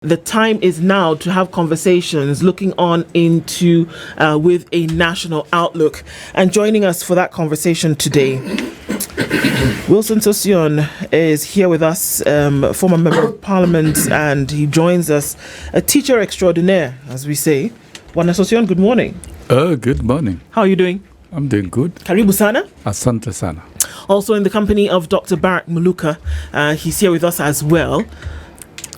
The time is now to have conversations looking on into with a national outlook. And joining us for that conversation today, Wilson Sosion is here with us, former member of Parliament, and he joins us, a teacher extraordinaire, as we say. Bwana Sosion, good morning. Good morning. How are you doing? I'm doing good. Karibu sana. Asante sana. Also in the company of Dr. Barrack Muluka, he's here with us as well.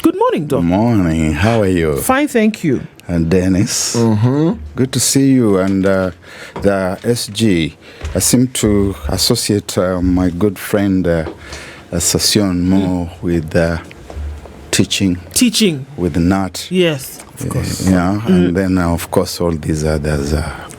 Good morning, Doc. Good morning. How are you? Fine, thank you. And Dennis. Good to see you. And the SG. I seem to associate my good friend Sosion more with teaching. Teaching. With Nat. Yes. Of course. Yeah. And then, of course, all these others.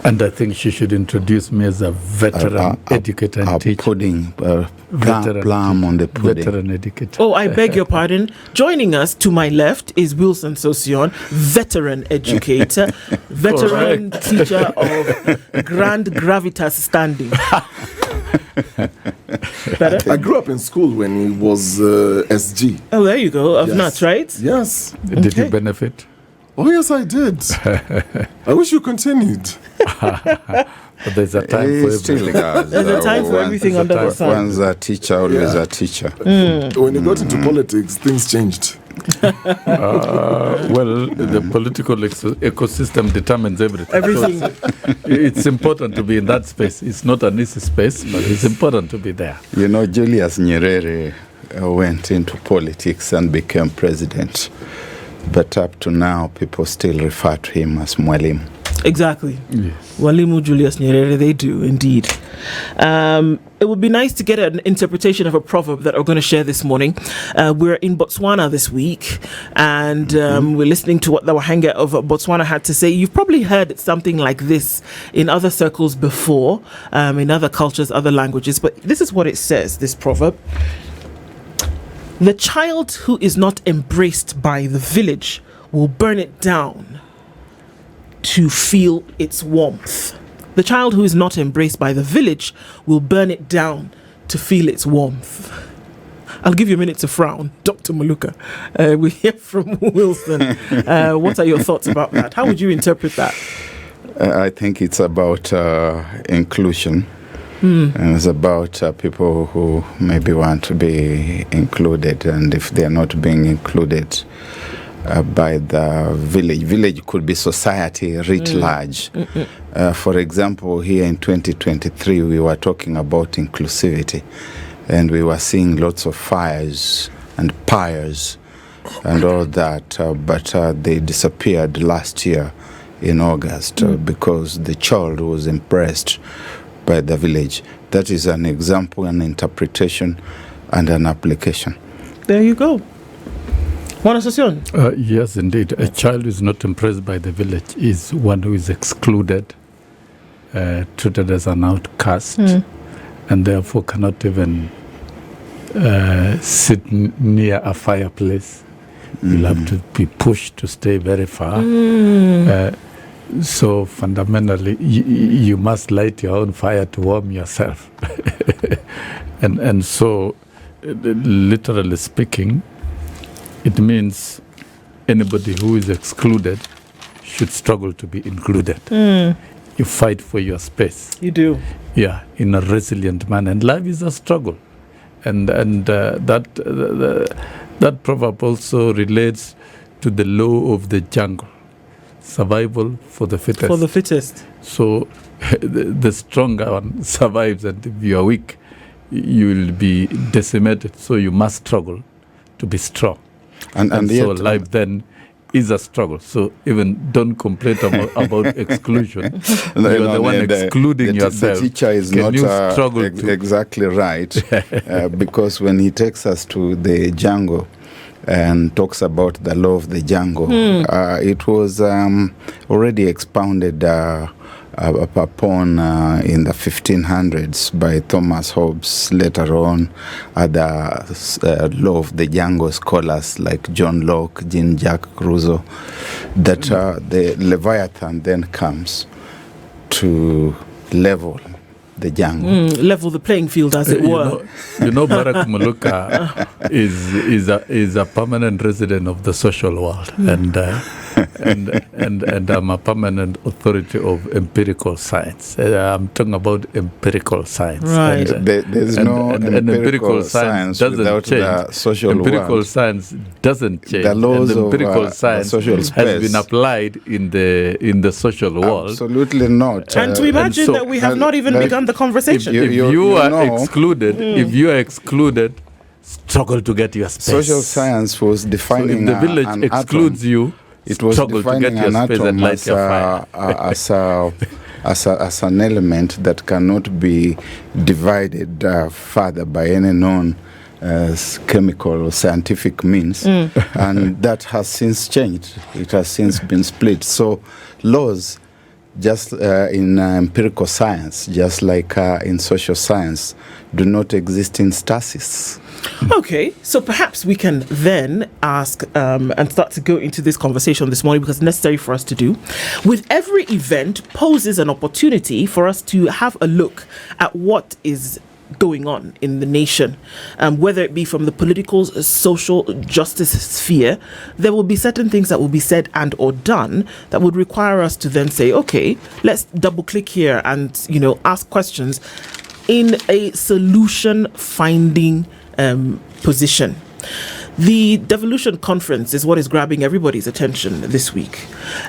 And I think she should introduce me as a veteran educator and teacher. Pudding. Plum on the pudding. Veteran educator. Oh, I beg your pardon. Joining us to my left is Wilson Sosion, veteran educator, veteran teacher of grand gravitas standing. I grew up in school when he was SG. Oh, there you go. Of Nat, right? Yes. Did you benefit? Oh, yes, I did. I wish you continued. But there's a time for everything. There's a time for everything under the sun. One's a teacher, always a teacher. When you got into politics, things changed. Well, the political ecosystem determines everything. Everything. So it's important to be in that space. It's not an easy space, but it's important to be there. You know, Julius Nyerere went into politics and became president. But up to now, people still refer to him as Mwalimu. Exactly. Yes. Walimu Julius Nyerere, they do indeed. It would be nice to get an interpretation of a proverb that we're going to share this morning. We're in Botswana this week, and we're listening to what the Wahanga of Botswana had to say. You've probably heard something like this in other circles before, in other cultures, other languages, but this is what it says, this proverb. The child who is not embraced by the village will burn it down to feel its warmth. The child who is not embraced by the village will burn it down to feel its warmth. I'll give you a minute to frown, Dr. Muluka. We hear from Wilson. What are your thoughts about that? How would you interpret that? I think it's about inclusion. And it's about people who maybe want to be included, and if they are not being included by the village could be society writ large. For example, here in 2023, we were talking about inclusivity, and we were seeing lots of fires and pyres and all that, but they disappeared last year in August because the child was impressed by the village. That is an example, an interpretation, and an application. There you go. Bwana Sosion? Yes, indeed. A child who is not impressed by the village is one who is excluded, treated as an outcast, and therefore cannot even sit near a fireplace. You'll have to be pushed to stay very far. So fundamentally, you must light your own fire to warm yourself. and so, literally speaking, it means anybody who is excluded should struggle to be included. You fight for your space. You do. Yeah, in a resilient manner. And life is a struggle. And that proverb also relates to the law of the jungle. Survival for the fittest. For the fittest. So the stronger one survives, and if you are weak, you will be decimated. So you must struggle to be strong. And so life then is a struggle. So even don't complain about exclusion. You're the one excluding yourself. The teacher is Can not exactly right, because when he takes us to the jungle and talks about the law of the jungle, it was already expounded upon in the 1500s by Thomas Hobbes. Later on, other law of the jungle scholars like John Locke, Jean-Jacques Rousseau, that the Leviathan then comes to level the jungle. Level the playing field, as it were. Barrack Muluka is a permanent resident of the social world, and I'm a permanent authority of empirical science. I'm talking about empirical science. Right. There's no empirical science without the social empirical world. science doesn't change. The laws and empirical of science social has space. been applied in the social world. Absolutely not. And to imagine that we have not even begun the conversation. If you are excluded, struggle to get your space. Social science was defining so if the village an excludes atom. you, It was struggle to defining get your an space and atom light your fire. as an element that cannot be divided further by any known chemical or scientific means. And that has since changed. It has since been split. So laws, just in empirical science, just like in social science, do not exist in stasis. Okay, so perhaps we can then ask and start to go into this conversation this morning, because it's necessary for us to do. With every event poses an opportunity for us to have a look at what is going on in the nation, whether it be from the political, social justice sphere. There will be certain things that will be said and or done that would require us to then say, okay, let's double click here and ask questions in a solution finding position. The Devolution conference is what is grabbing everybody's attention this week,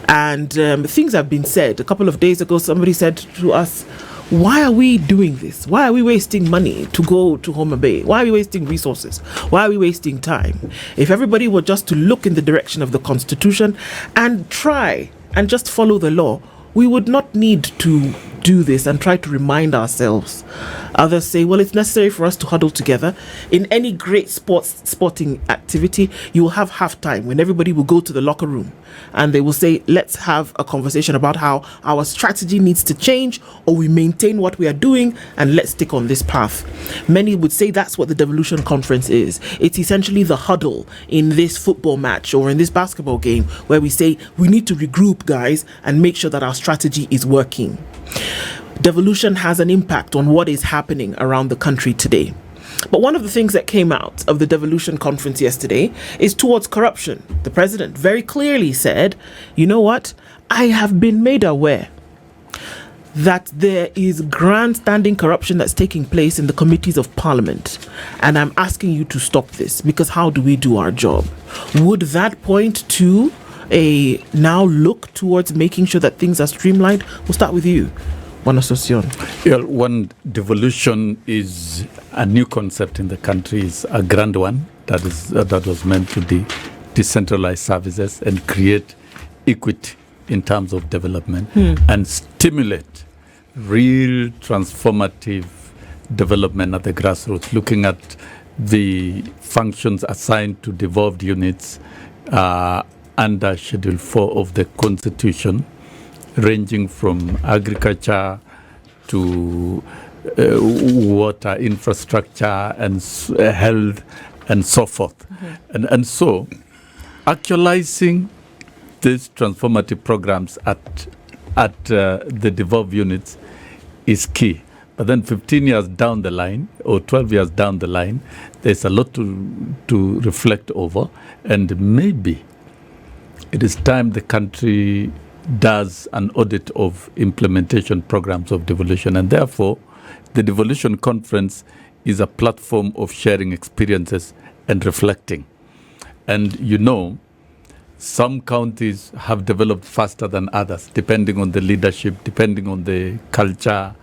and things have been said. A couple of days ago, somebody said to us, why are we doing this? Why are we wasting money to go to Homa Bay? Why are we wasting resources? Why are we wasting time? If everybody were just to look in the direction of the Constitution and try and just follow the law, we would not need to do this and try to remind ourselves. Others say, well, it's necessary for us to huddle together. In any great sporting activity, you will have halftime when everybody will go to the locker room and they will say, let's have a conversation about how our strategy needs to change, or we maintain what we are doing and let's stick on this path. Many would say that's what the Devolution conference is. It's essentially the huddle in this football match or in this basketball game where we say we need to regroup, guys, and make sure that our strategy is working. Devolution has an impact on what is happening around the country today. But one of the things that came out of the Devolution conference yesterday is towards corruption. The president very clearly said, you know what, I have been made aware that there is grandstanding corruption that's taking place in the committees of Parliament, and I'm asking you to stop this, because how do we do our job? Would that point to a now look towards making sure that things are streamlined? We'll start with you, One Association. One, devolution is a new concept in the country. It's a grand one that was meant to decentralize services and create equity in terms of development and stimulate real transformative development at the grassroots, looking at the functions assigned to devolved units under Schedule 4 of the Constitution, ranging from agriculture to water infrastructure and health and so forth. And so actualizing these transformative programs at the devolved units is key. But then 15 years down the line, or 12 years down the line, there's a lot to reflect over, and maybe it is time the country does an audit of implementation programs of devolution. And therefore, the Devolution Conference is a platform of sharing experiences and reflecting. And some counties have developed faster than others, depending on the leadership, depending on the culture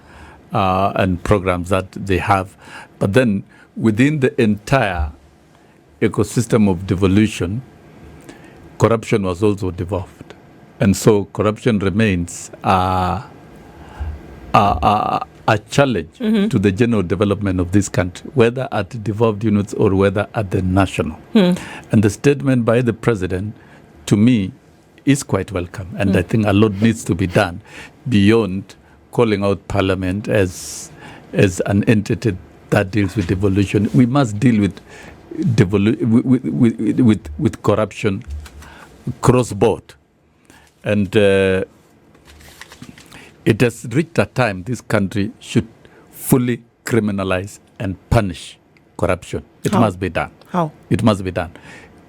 and programs that they have. But then within the entire ecosystem of devolution, corruption was also devolved. And so corruption remains a challenge to the general development of this country, whether at devolved units or whether at the national. And the statement by the president, to me, is quite welcome. And I think a lot needs to be done beyond calling out Parliament as an entity that deals with devolution. We must deal with corruption cross-board. And it has reached a time this country should fully criminalize and punish corruption. It must be done. How? It must be done.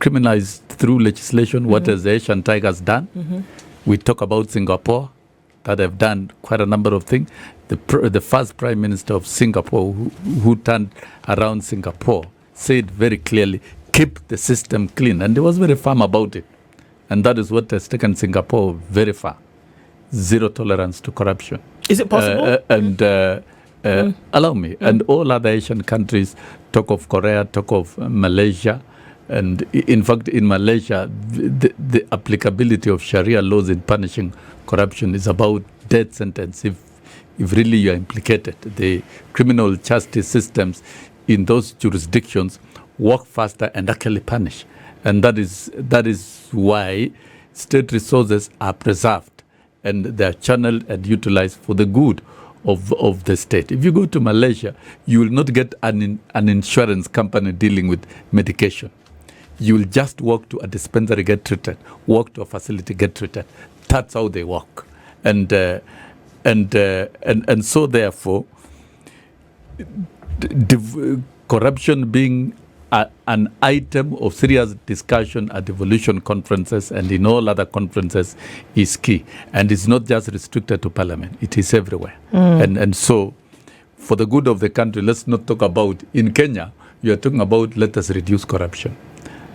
Criminalize through legislation. What has the Asian Tigers done? We talk about Singapore, that have done quite a number of things. The first Prime Minister of Singapore, who turned around Singapore, said very clearly, keep the system clean. And he was very firm about it. And that is what has taken Singapore very far. Zero tolerance to corruption. Is it possible? Allow me. And all other Asian countries, talk of Korea, talk of Malaysia. And in fact, in Malaysia, the applicability of Sharia laws in punishing corruption is about death sentence if really you are implicated. The criminal justice systems in those jurisdictions work faster and actually punish. And that is why state resources are preserved and they are channeled and utilized for the good of the state. If you go to Malaysia, you will not get an insurance company dealing with medication. You will just walk to a dispensary, get treated, walk to a facility, get treated. That's how they work. And so therefore, corruption being an item of serious discussion at devolution conferences and in all other conferences is key. And it's not just restricted to Parliament. It is everywhere. And so, for the good of the country, let's not talk about, in Kenya, you are talking about let us reduce corruption.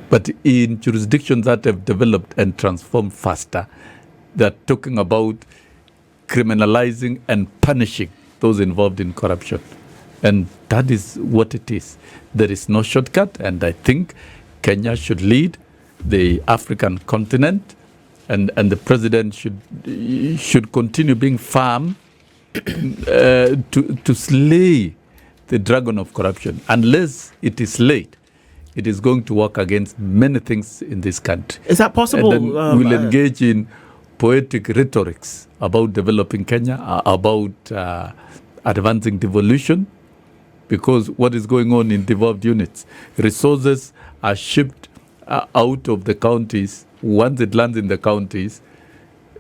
But in jurisdictions that have developed and transformed faster, they're talking about criminalizing and punishing those involved in corruption. And that is what it is. There is no shortcut, and I think Kenya should lead the African continent, and the president should continue being firm to slay the dragon of corruption. Unless it is late, it is going to work against many things in this country. Is that possible? And then we'll engage in poetic rhetorics about developing Kenya, about advancing devolution, because what is going on in devolved units, resources are shipped out of the counties. Once it lands in the counties,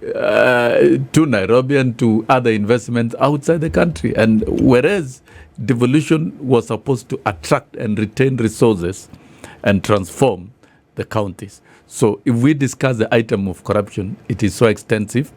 to Nairobi and to other investments outside the country. And whereas devolution was supposed to attract and retain resources and transform the counties. So if we discuss the item of corruption, it is so extensive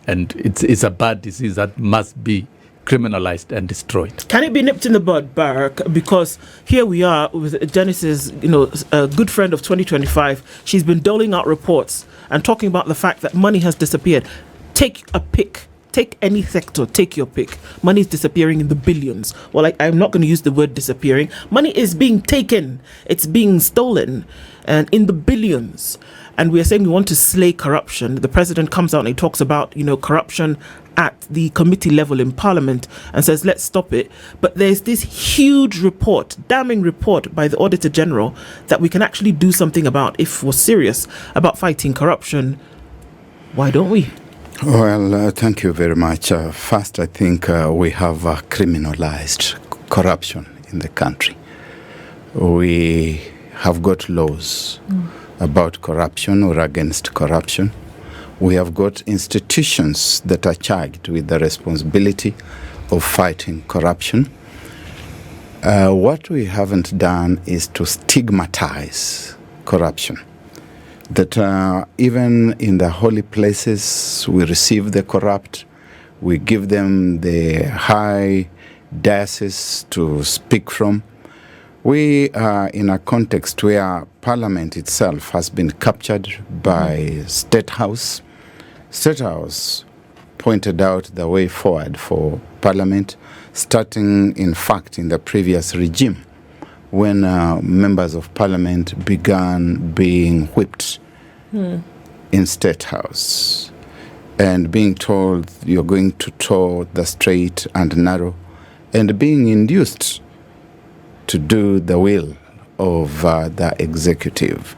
and it's a bad disease that must be criminalized and destroyed. Can it be nipped in the bud, Barrack? Because here we are with Genesis, a good friend of 2025. She's been doling out reports and talking about the fact that money has disappeared. Take a pick. Take any sector, take your pick. Money is disappearing in the billions. Well, I'm not going to use the word disappearing. Money is being taken. It's being stolen, and in the billions. And we are saying we want to slay corruption. The president comes out and he talks about, corruption at the committee level in Parliament and says, let's stop it. But there's this huge report, damning report by the Auditor General that we can actually do something about if we're serious about fighting corruption. Why don't we? Well, thank you very much. First, I think we have criminalized corruption in the country. We have got laws about corruption or against corruption. We have got institutions that are charged with the responsibility of fighting corruption. What we haven't done is to stigmatize corruption. That even in the holy places, we receive the corrupt, we give them the high diocese to speak from. We are in a context where Parliament itself has been captured by State House. State House pointed out the way forward for Parliament, starting, in fact, in the previous regime, when members of Parliament began being whipped in State House and being told you're going to toe the straight and narrow and being induced to do the will of the executive.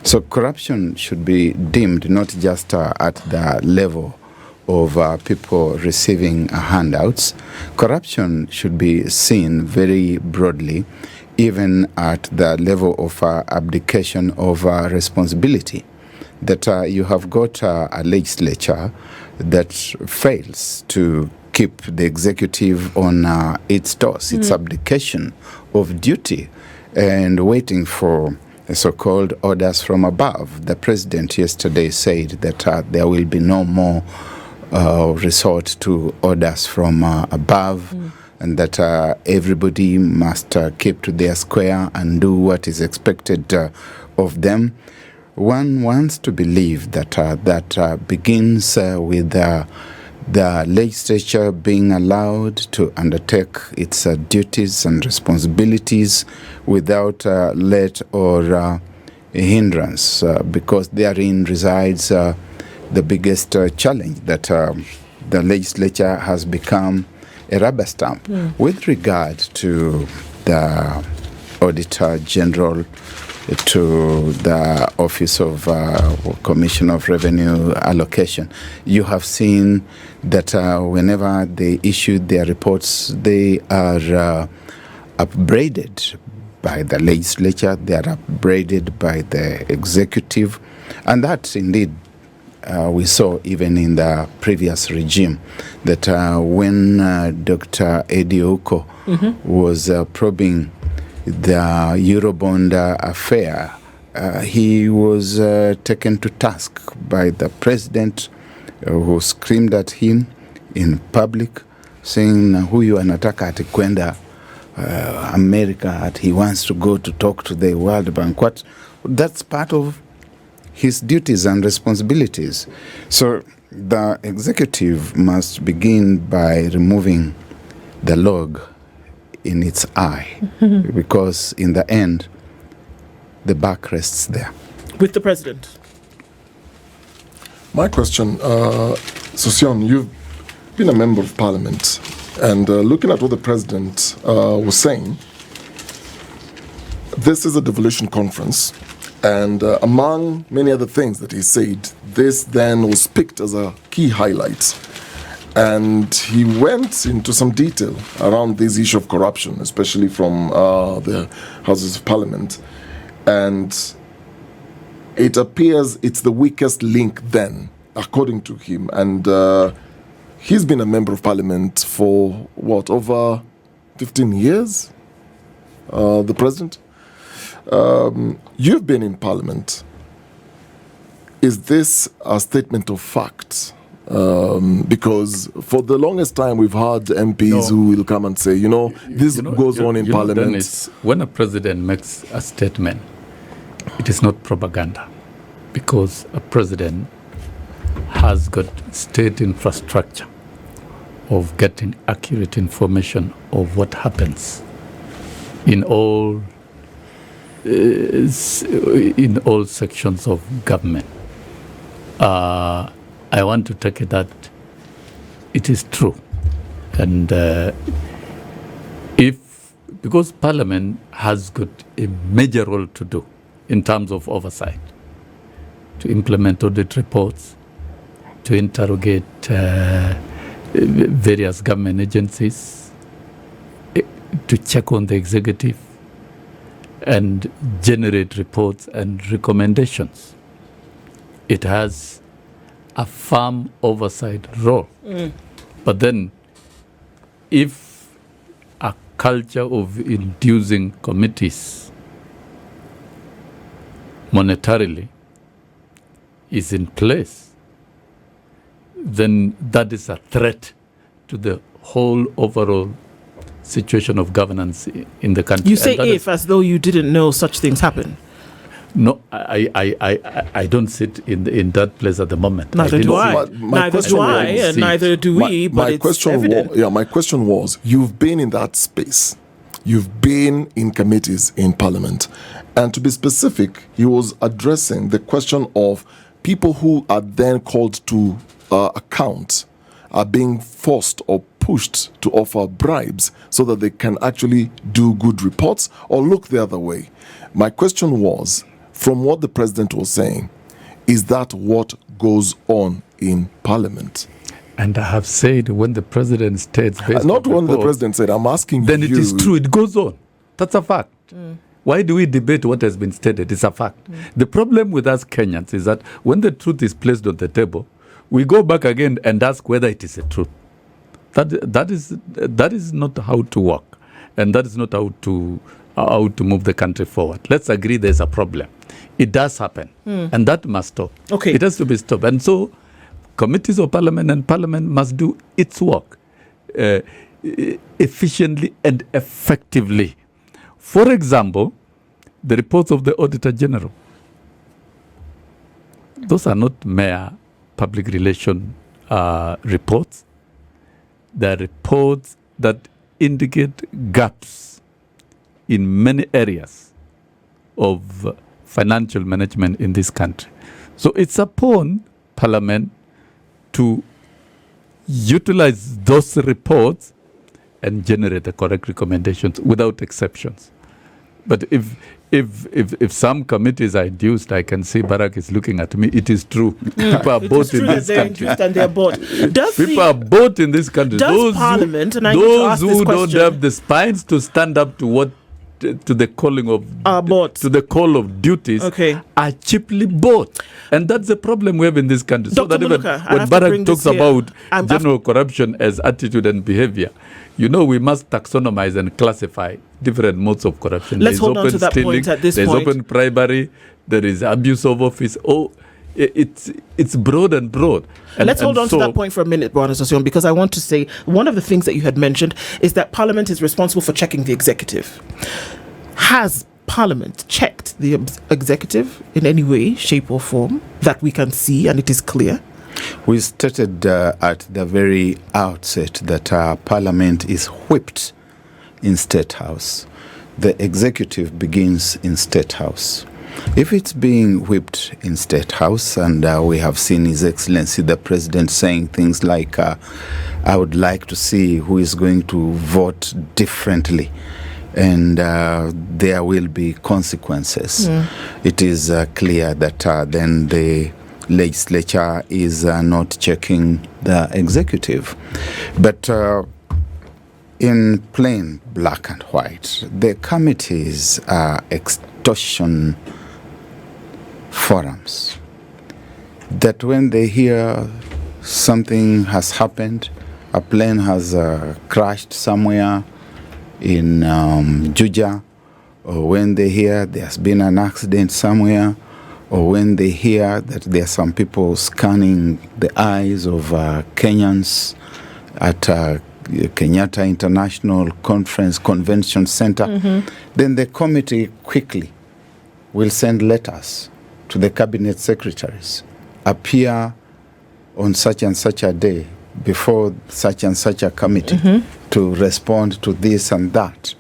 So corruption should be deemed not just at the level of people receiving handouts. Corruption should be seen very broadly, even at the level of abdication of responsibility. That you have got a legislature that fails to keep the executive on its toes. It's abdication of duty and waiting for so-called orders from above. The president yesterday said that there will be no more resort to orders from above, and that everybody must keep to their square and do what is expected of them. One wants to believe that that begins with the legislature being allowed to undertake its duties and responsibilities without let or hindrance, because therein resides the biggest challenge, that the legislature has become a rubber stamp. With regard to the Auditor General, to the Office of Commission of Revenue Allocation, you have seen that whenever they issue their reports, they are upbraided by the legislature, they are upbraided by the executive, and that indeed we saw even in the previous regime, that when Dr. Eddie Oko was probing the Eurobond affair, he was taken to task by the president, who screamed at him in public, saying huyu anataka ati kwenda America, at he wants to go to talk to the World Bank. What? That's part of his duties and responsibilities. So the executive must begin by removing the log in its eye, because in the end, the buck rests there. With the president. My question, Sosion, you've been a member of parliament, and looking at what the president was saying, this is a devolution conference, and among many other things that he said, this then was picked as a key highlight. And he went into some detail around this issue of corruption, especially from the Houses of Parliament. And it appears it's the weakest link then, according to him. And he's been a member of Parliament for, what, over 15 years? The President? You've been in Parliament. Is this a statement of fact? Because for the longest time we've had MPs who will come and say, this goes on in Parliament. Dennis, when a president makes a statement, it is not propaganda, because a president has got state infrastructure of getting accurate information of what happens in all sections of government. I want to take it that it is true. And because Parliament has got a major role to do in terms of oversight, to implement audit reports, to interrogate various government agencies, to check on the executive, and generate reports and recommendations. It has a firm oversight role. But then if a culture of inducing committees monetarily is in place, then that is a threat to the whole overall situation of governance in the country. You say if, as though you didn't know such things happen. No, I don't sit in that place at the moment. Neither do I. Neither do I, and neither do we. But it's evident. My question was: you've been in that space, you've been in committees in Parliament, and to be specific, he was addressing the question of people who are then called to account are being forced or pushed to offer bribes so that they can actually do good reports or look the other way. My question was, from what the president was saying, is that what goes on in Parliament? And I have said, when the president states based not on when the report, president said, I'm asking then you. it is true, it goes on. That's a fact. Why do we debate what has been stated? It's a fact. The problem with us Kenyans is that when the truth is placed on the table, we go back again and ask whether it is a truth. That is not how to work, and that is not how to move the country forward. Let's agree there's a problem. It does happen, and that must stop. Okay. It has to be stopped. And so committees of parliament and parliament must do its work efficiently and effectively. For example, the reports of the Auditor General. Those are not mere public relation reports. They're reports that indicate gaps in many areas of financial management in this country. So it's upon Parliament to utilize those reports and generate the correct recommendations without exceptions. But if some committees are induced, I can see Barrack is looking at me. It is true. People are bought in this country. And they're bought. People are bought in this country. Does Parliament, and I need to ask this who question, don't have the spines to stand up to the calling of to the call of duties, are cheaply bought, and that's the problem we have in this country. Dr. So that even Muluka, when Barrack talks about general corruption as attitude and behavior, we must taxonomize and classify different modes of corruption. Let's hold on to that point at this point. There's open bribery, there is abuse of office. It's broad and broad. Let's hold on to that point for a minute, Bwana Sosyon, because I want to say one of the things that you had mentioned is that Parliament is responsible for checking the executive. Has Parliament checked the executive in any way, shape or form that we can see and it is clear? We stated at the very outset that Parliament is whipped in State House. The executive begins in State House. If it's being whipped in State House, and we have seen His Excellency the President saying things like, I would like to see who is going to vote differently, and there will be consequences. It is clear that then the legislature is not checking the executive. But in plain black and white, the committees are extortion forums, that when they hear something has happened, a plane has crashed somewhere in Juja, or when they hear there's been an accident somewhere, or when they hear that there are some people scanning the eyes of Kenyans at Kenyatta International Convention Center, then the committee quickly will send letters to the cabinet secretaries, appear on such and such a day before such and such a committee to respond to this and that.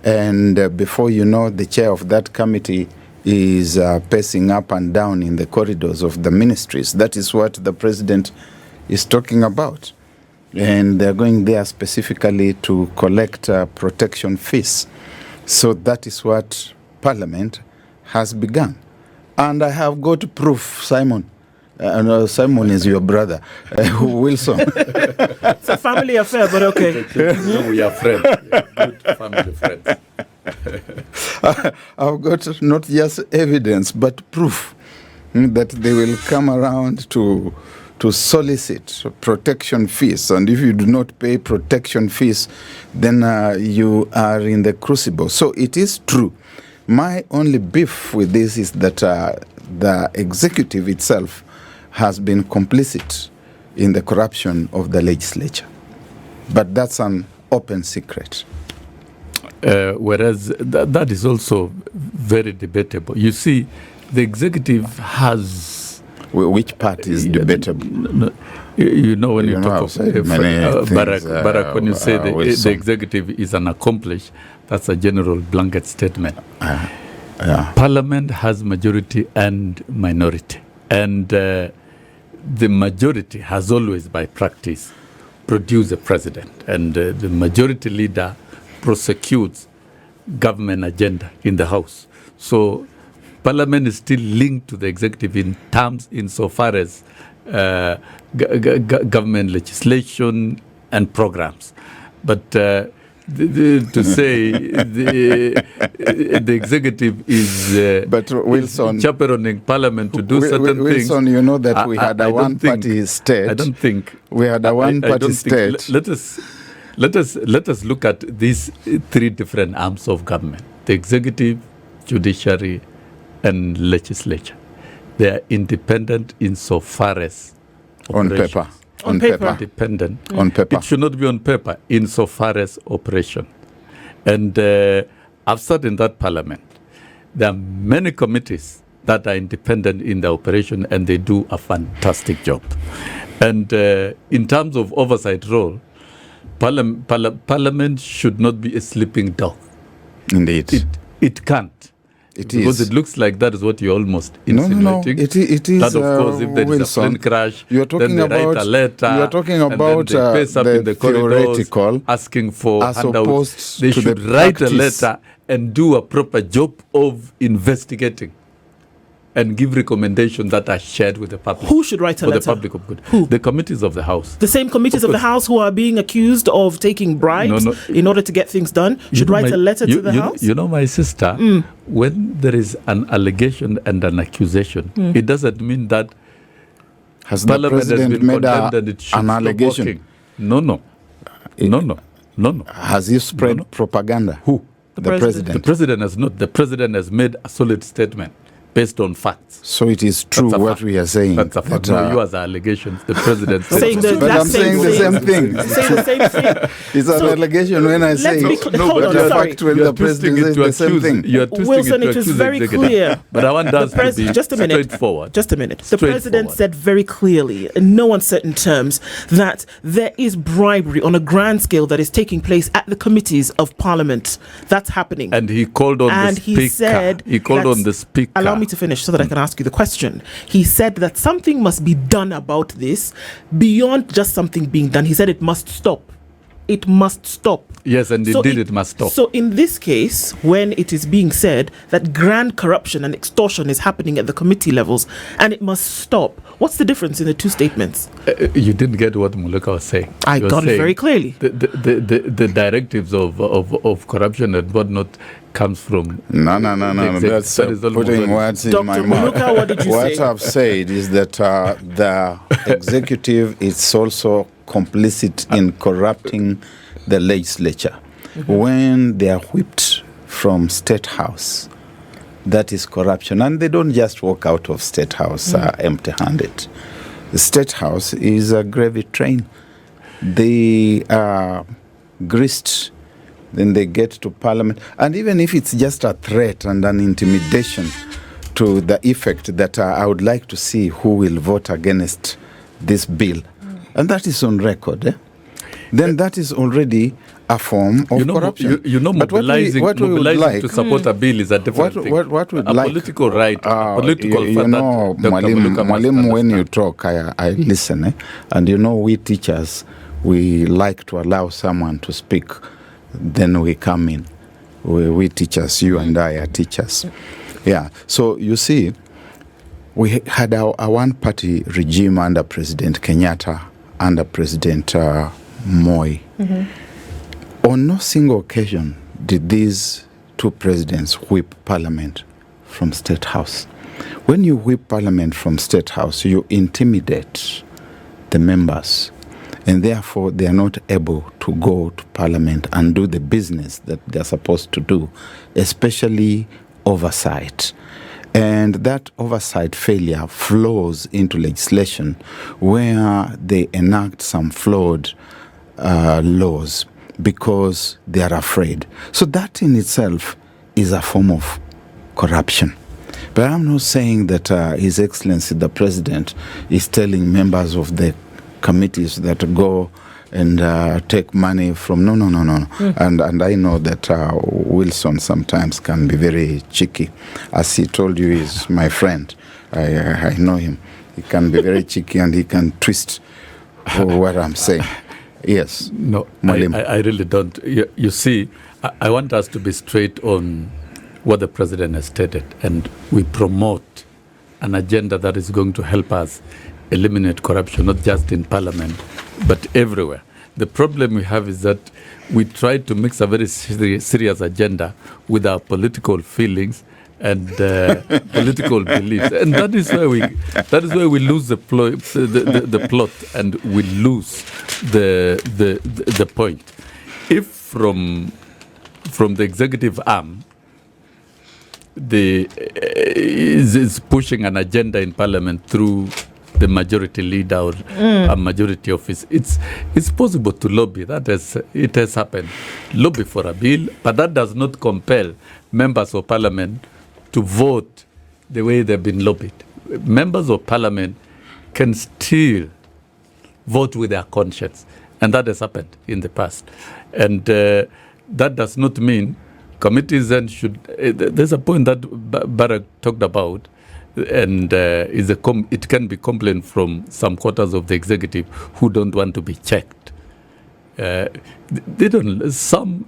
And before you know, the chair of that committee is pacing up and down in the corridors of the ministries. That is what the president is talking about. And they're going there specifically to collect protection fees. So that is what Parliament has begun. And I have got proof, Simon. No, Simon is your brother, Wilson. It's a family affair, but okay. No, we are friends. We are good family friends. I've got not just evidence, but proof that they will come around to solicit protection fees. And if you do not pay protection fees, then you are in the crucible. So it is true. My only beef with this is that the executive itself has been complicit in the corruption of the legislature. But that's an open secret. Whereas that is also very debatable. You see, the executive has... Which part is debatable? You know, when you talk of Barrack, when you say the executive is unaccomplished, that's a general blanket statement. Parliament has majority and minority. And the majority has always, by practice, produced a president. And the majority leader prosecutes government agenda in the House. So Parliament is still linked to the executive in terms insofar as government legislation and programs. But to say the executive is but Wilson, chaperoning Parliament to do certain things. Wilson, you know that we had a one-party state. I don't think we had a one-party state. Let us look at these three different arms of government: the executive, judiciary, and legislature. They are independent insofar as on paper. On paper. Independent. On paper. It should not be on paper insofar as operation. And I've sat in that parliament. There are many committees that are independent in the operation, and they do a fantastic job. And in terms of oversight role, Parliament should not be a sleeping dog. Indeed. It can't. Because it looks like that is what you're almost insinuating. No. It is. That, of course, if there is a plane crash, you're talking then they write a letter. You're talking about they pace up in the theoretical, asking for as handouts. Opposed they to should the write practice. a letter and do a proper job of investigating and give recommendations that are shared with the public. Who should write a letter? For the public of good. Who? The committees of the House. The same committees of the House who are being accused of taking bribes in order to get things done should write a letter to the House? You know, my sister, when there is an allegation and an accusation, it doesn't mean that has the Parliament president has been made condemned and it should an stop allegation? working. No. Has he spread propaganda? Who? The president. The president has not. The president has made a solid statement based on facts. So it is true what we are saying. That's a fact. No, you as allegations, the president saying the but I'm saying the same thing. Saying the same thing. It's an allegation when I say hold on, sorry. when the president says the same thing. You are twisting Wilson, it was very clear. But I want us to be just a minute. straightforward. Just a minute. The president said very clearly, in no uncertain terms, that there is bribery on a grand scale that is taking place at the committees of Parliament. That's happening. And he called on the speaker. He called on the speaker. Allow me to finish so that I can ask you the question. He said that something must be done about this beyond just something being done. He said it must stop. It must stop. Yes, and indeed it must stop. So in this case, when it is being said that grand corruption and extortion is happening at the committee levels and it must stop, what's the difference in the two statements? You didn't get what Muluka was saying. I got it very clearly. The directives of corruption and whatnot comes from... No. That's putting words in my mouth. Muluka, what did you say? What I've said is that the executive is also complicit in corrupting the legislature. When they are whipped from State House, that is corruption. And they don't just walk out of State House empty-handed. The State House is a gravy train. They are grist, then they get to Parliament. And even if it's just a threat and an intimidation to the effect that I would like to see who will vote against this bill, and that is on record, then that is already a form of corruption. Mobilizing to support a bill is a different thing. What we'd like, political right, political Mwalimu, when you talk, I listen. And we teachers, we like to allow someone to speak, then we come in. We teachers, you and I are teachers. Yeah, so you see, we had a one-party regime under President Kenyatta, under President Moi. On no single occasion did these two presidents whip Parliament from State House. When you whip Parliament from State House, you intimidate the members, and therefore they are not able to go to Parliament and do the business that they're supposed to do, especially oversight. And that oversight failure flows into legislation where they enact some flawed laws because they are afraid. So that in itself is a form of corruption. But I'm not saying that His Excellency the President is telling members of the committees that go and take money from... No. And I know that Wilson sometimes can be very cheeky. As he told you, he's my friend. I know him. He can be very cheeky and he can twist what I'm saying. Yes. No, I really don't. You see, I want us to be straight on what the President has stated, and we promote an agenda that is going to help us eliminate corruption, not just in Parliament, but everywhere. The problem we have is that we try to mix a very serious agenda with our political feelings and political beliefs, and that is where we lose the plot, and we lose the point. If from the executive arm is pushing an agenda in Parliament through the majority leader or a majority office, it's possible to lobby. It has happened. Lobby for a bill, but that does not compel members of Parliament to vote the way they've been lobbied. Members of Parliament can still vote with their conscience, and that has happened in the past. And that does not mean committees then should. There's a point that Barrack talked about, and it can be complaint from some quarters of the executive who don't want to be checked. They don't. Some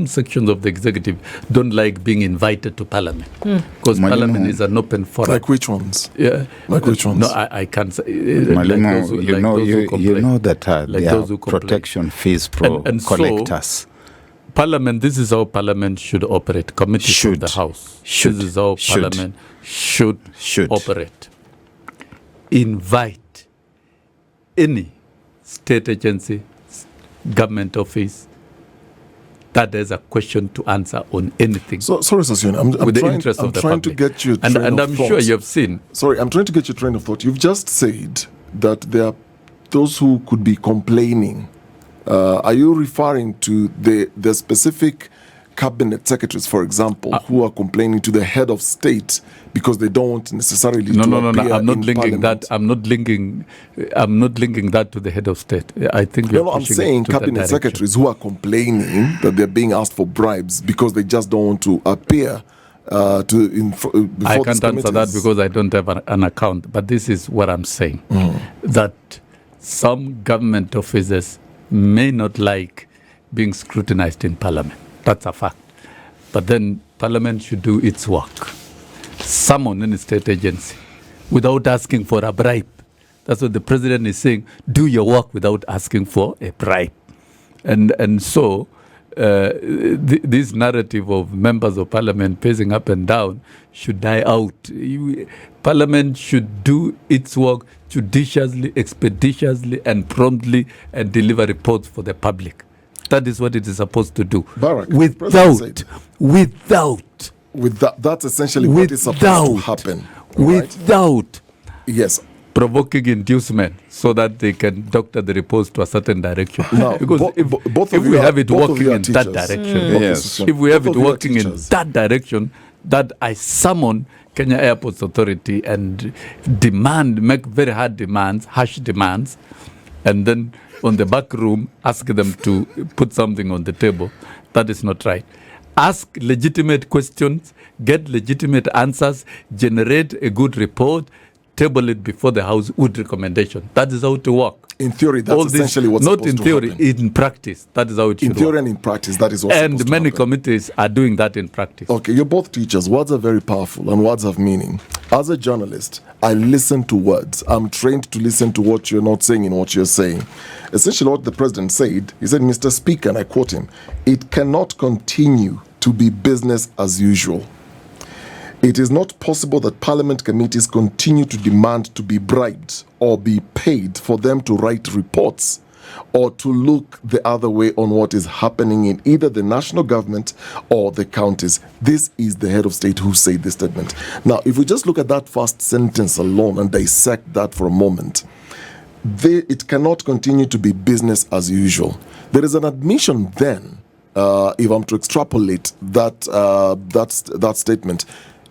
sections of the executive don't like being invited to Parliament because Parliament is an open forum. Like which ones? Yeah, like which ones? No, I can't say. You know that there are protection fees collectors. So, Parliament. This is how Parliament should operate. Committees of the House. This is how Parliament should operate. Invite any state agency, government office that there's a question to answer on anything. So, sorry, Sassoon, I'm trying to get you. And I'm sure you've seen. Sorry, I'm trying to get your train of thought. You've just said that there are those who could be complaining. Are you referring to the specific cabinet secretaries, for example, who are complaining to the head of state because they don't want necessarily to appear I'm not in linking Parliament? that. I'm not linking that to the head of state. I think I'm saying cabinet secretaries who are complaining that they're being asked for bribes because they just don't want to appear before I can't answer that because I don't have an account. But this is what I'm saying: that some government officers may not like being scrutinized in Parliament. That's a fact. But then Parliament should do its work. Summon any state agency without asking for a bribe. That's what the president is saying. Do your work without asking for a bribe. And so this narrative of members of Parliament pacing up and down should die out. Parliament should do its work judiciously, expeditiously, and promptly, and deliver reports for the public. That is what it is supposed to do. Barrack, that's essentially what is supposed to happen. Without yes, provoking inducement so that they can doctor the reports to a certain direction. Now, because if we have it working in that direction, if we have it working in that direction, that I summon Kenya Airports Authority and make very hard demands, harsh demands, and then on the back room ask them to put something on the table. That is not right. Ask legitimate questions, get legitimate answers, generate a good report, table it before the House with recommendation. That is how to work. In theory, that's essentially what's supposed to happen. Not in theory, in practice. That is how it should work. In theory and in practice, that is what's supposed to happen. And many committees are doing that in practice. Okay, you're both teachers. Words are very powerful and words have meaning. As a journalist, I listen to words. I'm trained to listen to what you're not saying and what you're saying. Essentially what the president said, he said, Mr. Speaker, and I quote him, "It cannot continue to be business as usual. It is not possible that Parliament committees continue to demand to be bribed or be paid for them to write reports or to look the other way on what is happening in either the national government or the counties." This is the head of state who said this statement. Now, if we just look at that first sentence alone and dissect that for a moment, it cannot continue to be business as usual. There is an admission then, if I'm to extrapolate that statement,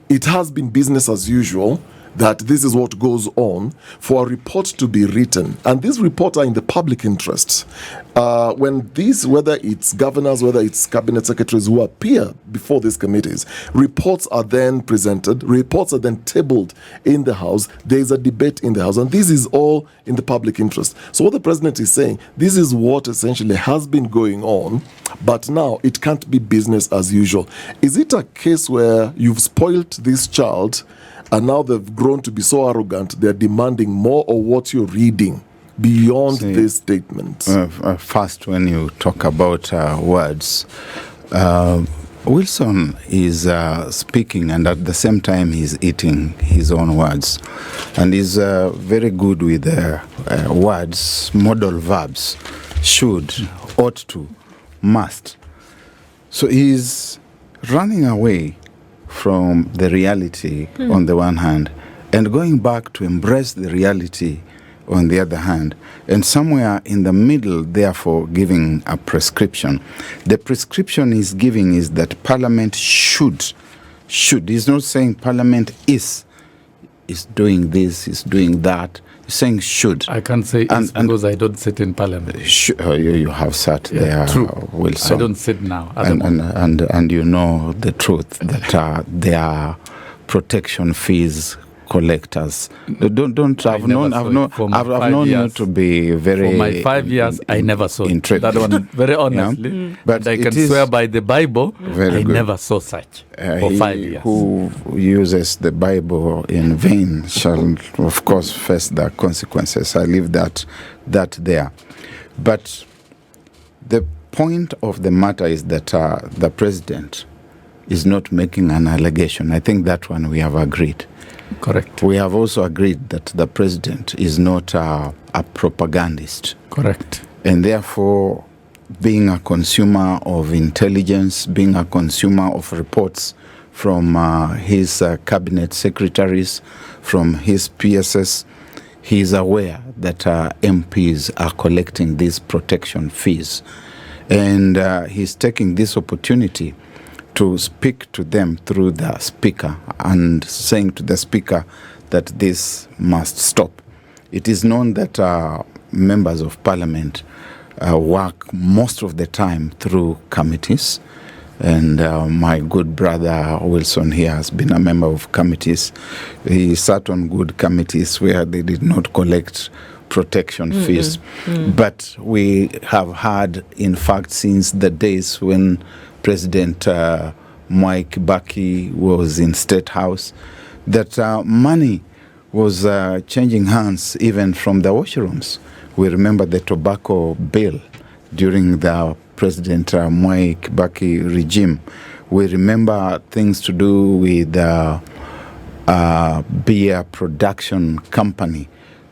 it has been business as usual that this is what goes on for a report to be written. And these reports are in the public interest. Whether it's governors, whether it's cabinet secretaries who appear before these committees, reports are then presented, reports are then tabled in the House, there is a debate in the House, and this is all in the public interest. So what the president is saying, this is what essentially has been going on, but now it can't be business as usual. Is it a case where you've spoiled this child and now they've grown to be so arrogant, they're demanding more of what you're reading beyond this statement? First, when you talk about words, Wilson is speaking, and at the same time he's eating his own words, and he's very good with words, modal verbs, should, ought to, must. So he's running away from the reality on the one hand, and going back to embrace the reality on the other hand, and somewhere in the middle, therefore, giving a prescription. The prescription he's giving is that Parliament should. He's not saying Parliament is doing this, is doing that. He's saying should. I can't say it's because I don't sit in Parliament. You have sat there, true. Wilson. I don't sit now. And you know the truth that there are protection fees collectors. I've known you to be very. For my 5 years, I never saw that one. Very honestly, yeah? But I can swear by the Bible, I never saw such for 5 years. Who uses the Bible in vain shall, of course, face the consequences. I leave that there. But the point of the matter is that the president is not making an allegation. I think that one we have agreed. Correct. We have also agreed that the president is not a propagandist. Correct. And therefore, being a consumer of intelligence, being a consumer of reports from his cabinet secretaries, from his PSS, he is aware that MPs are collecting these protection fees. And he's taking this opportunity to speak to them through the speaker and saying to the speaker that this must stop. It is known that members of parliament work most of the time through committees, and my good brother Wilson here has been a member of committees. He sat on good committees where they did not collect protection fees. But we have had, in fact, since the days when President Mwai Kibaki was in State House, that money was changing hands even from the washrooms. We remember the tobacco bill during the President Mwai Kibaki regime. We remember things to do with beer production company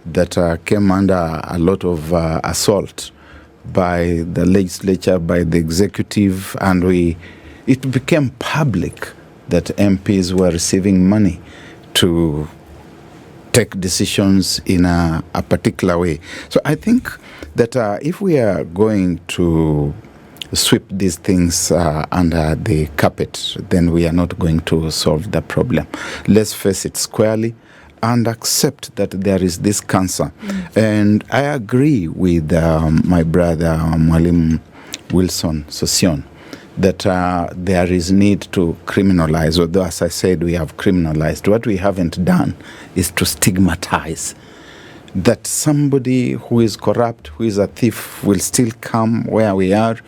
that came under a lot of assault by the legislature, by the executive, and it became public that MPs were receiving money to take decisions in a particular way. So I think that if we are going to sweep these things under the carpet, then we are not going to solve the problem. Let's face it squarely and accept that there is this cancer. And I agree with my brother, Mwalim Wilson Sosion, that there is need to criminalize, although, as I said, we have criminalized. What we haven't done is to stigmatize. That somebody who is corrupt, who is a thief, will still come where we are,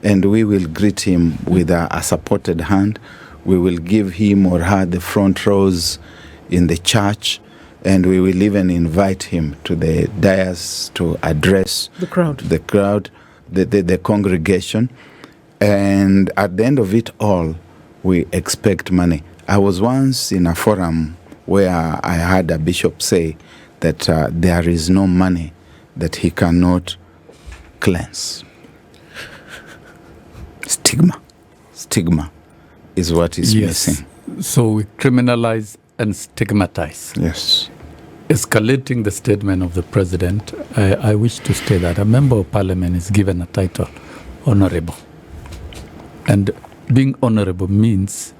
and we will greet him with a supported hand. We will give him or her the front rows in the church, and we will even invite him to the dais to address the crowd, the congregation. And at the end of it all, we expect money. I was once in a forum where I heard a bishop say that there is no money that he cannot cleanse. Stigma is what is missing. So we criminalize and stigmatize. Yes. Escalating the statement of the president, I wish to state that a member of parliament is given a title, honorable. And being honorable means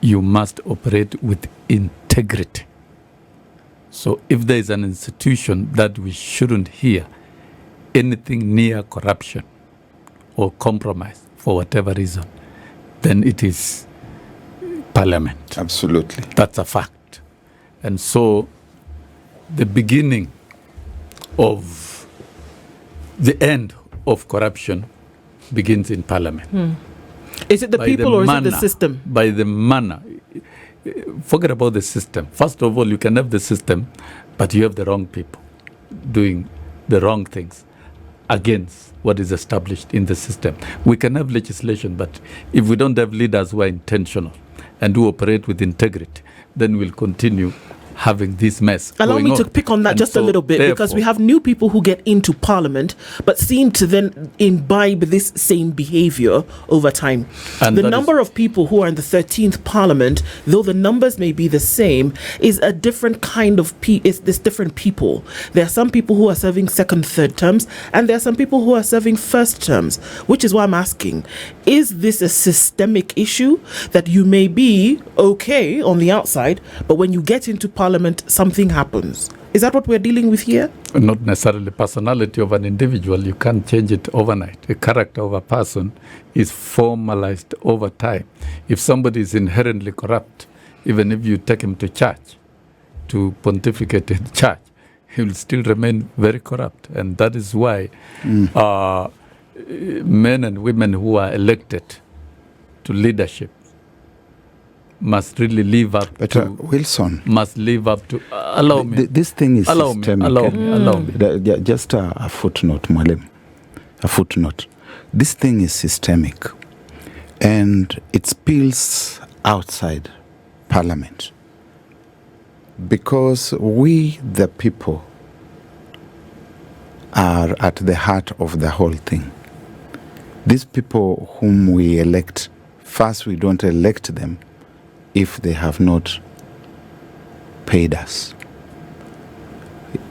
you must operate with integrity. So if there is an institution that we shouldn't hear anything near corruption or compromise for whatever reason, then it is Parliament. Absolutely. That's a fact. And so the beginning of the end of corruption begins in Parliament. Is it the people or is it the system? By the manner. Forget about the system. First of all, you can have the system, but you have the wrong people doing the wrong things against what is established in the system. We can have legislation, but if we don't have leaders who are intentional and who operate with integrity, then we'll continue having this mess. Allow me to pick on that just a little bit, because we have new people who get into Parliament but seem to then imbibe this same behaviour over time. And the number of people who are in the 13th Parliament, though the numbers may be the same, is a different kind of it's different people. There are some people who are serving second, third terms, and there are some people who are serving first terms, which is why I'm asking, is this a systemic issue that you may be okay on the outside, but when you get into Parliament, something happens? Is that what we're dealing with here? Not necessarily. Personality of an individual, you can't change it overnight. The character of a person is formalized over time. If somebody is inherently corrupt, even if you take him to church, to pontificate in church, he will still remain very corrupt. And that is why men and women who are elected to leadership must really live up to Wilson. Must live up to. Allow me. This thing is systemic. Allow me. Just a footnote, Mwalimu. A footnote. This thing is systemic, and it spills outside Parliament, because we, the people, are at the heart of the whole thing. These people whom we elect, first we don't elect them if they have not paid us.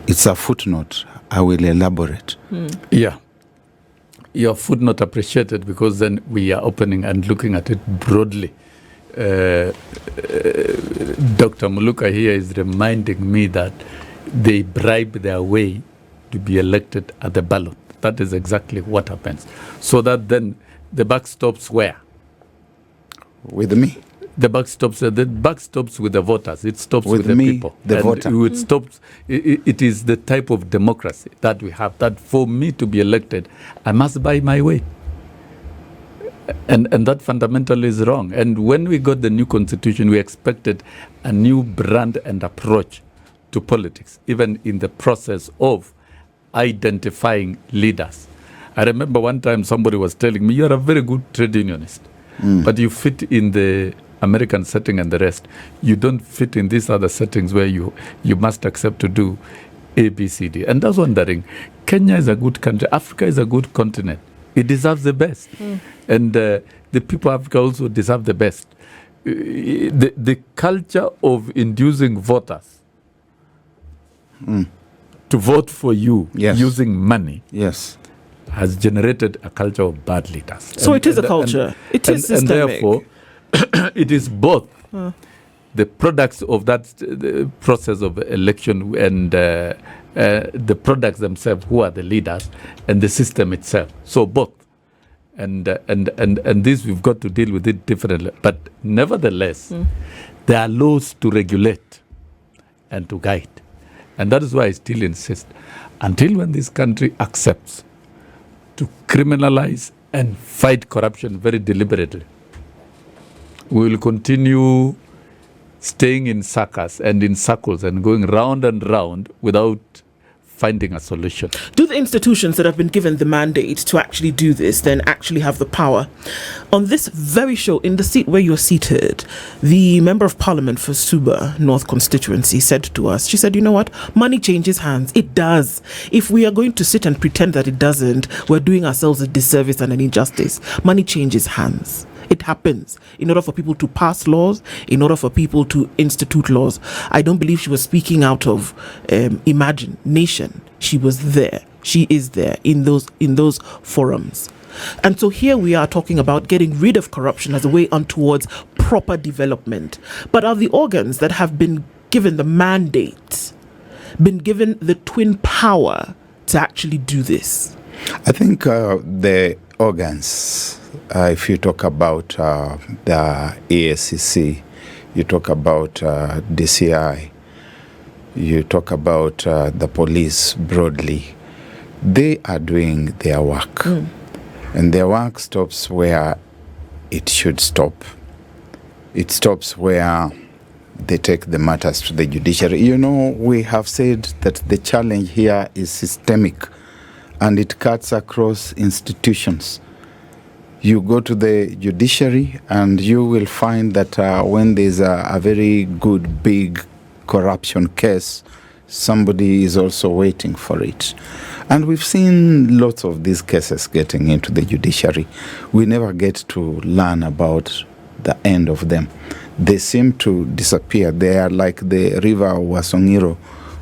It's a footnote. I will elaborate. Yeah. Your footnote appreciated, because then we are opening and looking at it broadly. Dr. Muluka here is reminding me that they bribe their way to be elected at the ballot. That is exactly what happens. So that then the buck stops where? With me. The buck stops with the voters. It stops with the me, people. The voter. It stops. It is the type of democracy that we have, that for me to be elected, I must buy my way. And that fundamentally is wrong. And when we got the new constitution, we expected a new brand and approach to politics, even in the process of identifying leaders. I remember one time somebody was telling me, you're a very good trade unionist, but you fit in the American setting and the rest. You don't fit in these other settings where you must accept to do A, B, C, D. And I was wondering, Kenya is a good country. Africa is a good continent. It deserves the best. And the people of Africa also deserve the best. The culture of inducing voters to vote for you using money has generated a culture of bad leaders. So it is a culture. It is systemic. And therefore, it is both the products of that the process of election and the products themselves, who are the leaders, and the system itself. So both. And this, we've got to deal with it differently. But nevertheless, there are laws to regulate and to guide. And that is why I still insist, until when this country accepts to criminalize and fight corruption very deliberately, we will continue staying in circles and going round and round without finding a solution. Do the institutions that have been given the mandate to actually do this then actually have the power? On this very show, in the seat where you're seated, the Member of Parliament for Suba North constituency said to us, she said, you know what, money changes hands. It does. If we are going to sit and pretend that it doesn't, we're doing ourselves a disservice and an injustice. Money changes hands. It happens in order for people to pass laws, in order for people to institute laws. I don't believe she was speaking out of imagination. She was there. She is there in those forums. And so here we are talking about getting rid of corruption as a way on towards proper development. But are the organs that have been given the mandate, been given the twin power to actually do this? I think the organs, if you talk about the EACC, you talk about DCI, you talk about the police broadly, they are doing their work. And their work stops where it should stop. It stops where they take the matters to the judiciary. You know, we have said that the challenge here is systemic, and it cuts across institutions. You go to the judiciary and you will find that when there's a very good big corruption case, somebody is also waiting for it. And we've seen lots of these cases getting into the judiciary. We never get to learn about the end of them. They seem to disappear. They are like the river Wasongiro,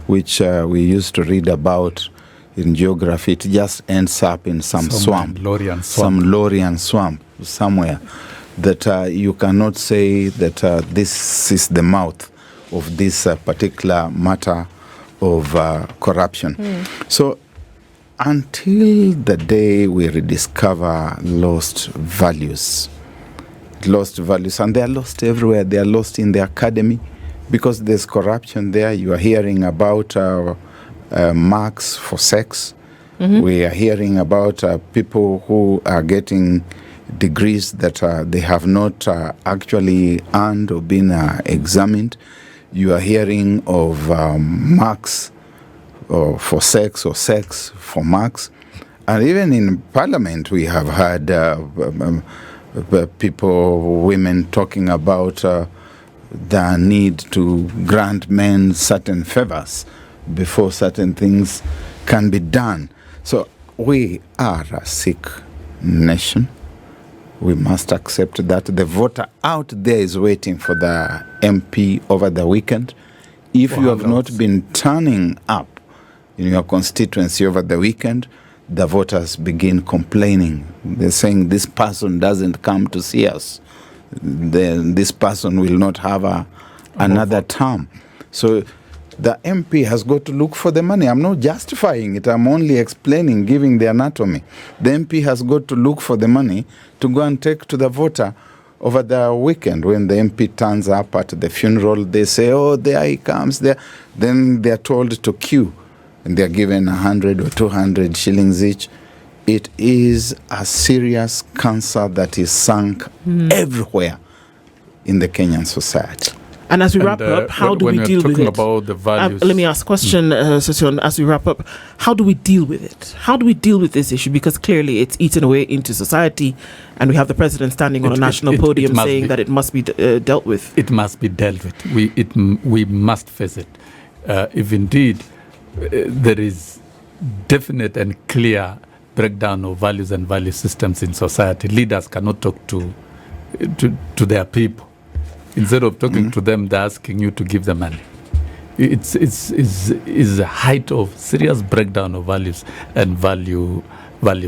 which we used to read about in geography. It just ends up in some swamp. Some Lorian swamp somewhere that you cannot say that this is the mouth of this particular matter of corruption. So until the day we rediscover lost values, and they are lost everywhere. They are lost in the academy because there's corruption there. You are hearing about marks for sex. We are hearing about people who are getting degrees that they have not actually earned or been examined. You are hearing of marks for sex or sex for marks. And even in Parliament, we have had women talking about the need to grant men certain favors before certain things can be done. So we are a sick nation. We must accept that. The voter out there is waiting for the MP over the weekend. If you have not been turning up in your constituency over the weekend, the voters begin complaining. They're saying this person doesn't come to see us. This person will not have another term. So the MP has got to look for the money. I'm not justifying it. I'm only explaining, giving the anatomy. The MP has got to look for the money to go and take to the voter over the weekend. When the MP turns up at the funeral, they say, oh, there he comes. There. Then they're told to queue, and they're given 100 or 200 shillings each. It is a serious cancer that is sunk everywhere in the Kenyan society. And as we wrap up, how do we deal with it? About the values, let me ask a question, Sosion, as we wrap up. How do we deal with it? How do we deal with this issue? Because clearly it's eaten away into society, and we have the president standing on a national podium saying that it must be dealt with. It must be dealt with. We must face it. If indeed there is definite and clear breakdown of values and value systems in society, leaders cannot talk to their people. Instead of talking to them, they're asking you to give them money. It's a height of serious breakdown of values and value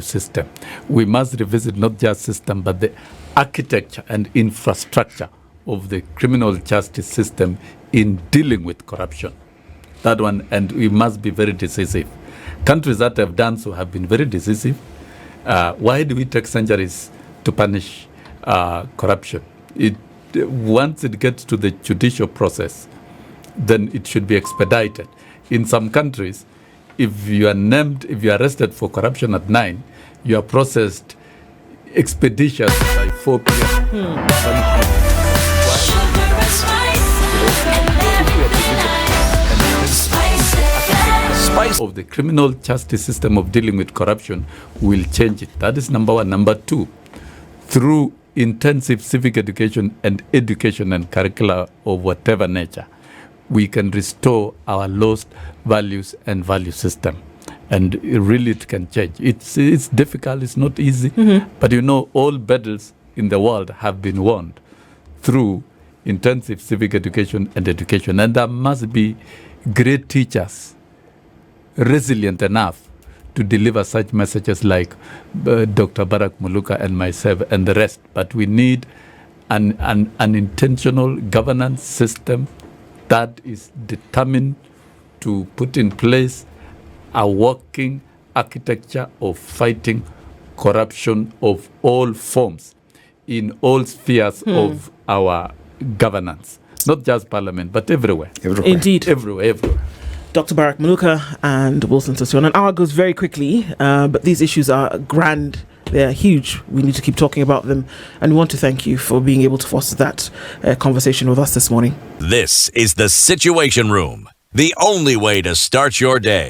system. We must revisit not just system, but the architecture and infrastructure of the criminal justice system in dealing with corruption. That one, and we must be very decisive. Countries that have done so have been very decisive. Why do we take centuries to punish corruption? Once it gets to the judicial process, then it should be expedited. In some countries, if you are arrested for corruption at 9, you are processed expeditiously by 4 p.m. Of the criminal justice system of dealing with corruption will change it. That is number one. Number two, through intensive civic education and curricula of whatever nature, we can restore our lost values and value system. And really it can change. It's difficult, it's not easy, but all battles in the world have been won through intensive civic education. And there must be great teachers, resilient enough to deliver such messages like Dr. Barrack, Muluka, and myself, and the rest. But we need an intentional governance system that is determined to put in place a working architecture of fighting corruption of all forms in all spheres of our governance. Not just Parliament, but everywhere. Indeed. Everywhere. Dr. Barrack Muluka and Wilson Sosion. An hour goes very quickly, but these issues are grand They're huge. We need to keep talking about them, and we want to thank you for being able to foster that conversation with us this morning. This is the Situation Room, the only way to start your day.